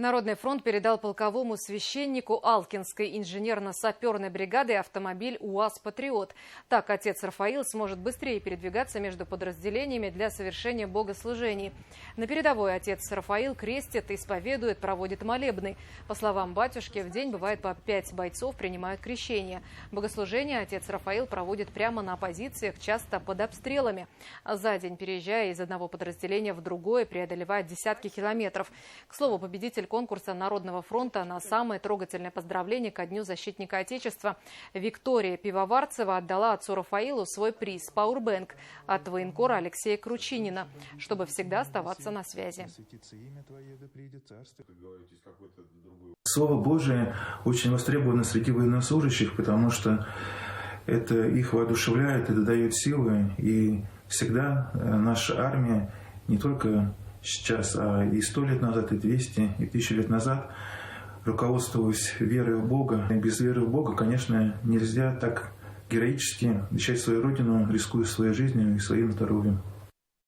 Народный фронт передал полковому священнику Алкинской инженерно-саперной бригады автомобиль УАЗ «Патриот». Так отец Рафаил сможет быстрее передвигаться между подразделениями для совершения богослужений. На передовой отец Рафаил крестит, исповедует, проводит молебны. По словам батюшки, в день бывает по 5 бойцов принимают крещение. Богослужение отец Рафаил проводит прямо на позициях, часто под обстрелами. За день, переезжая из одного подразделения в другое, преодолевает десятки километров. К слову, победитель конкурса Народного фронта на самое трогательное поздравление ко Дню защитника Отечества Виктория Пивоварцева отдала отцу Рафаилу свой приз «Пауэрбэнк» от военкора Алексея Кручинина, чтобы всегда оставаться на связи. Слово Божие очень востребовано среди военнослужащих, потому что это их воодушевляет, это дает силы. И всегда наша армия не только сейчас, а и 100 лет назад, и 200, и 1000 лет назад, руководствуясь верой в Бога. И без веры в Бога, конечно, нельзя так героически защищать свою родину, рискуя своей жизнью и своим здоровьем.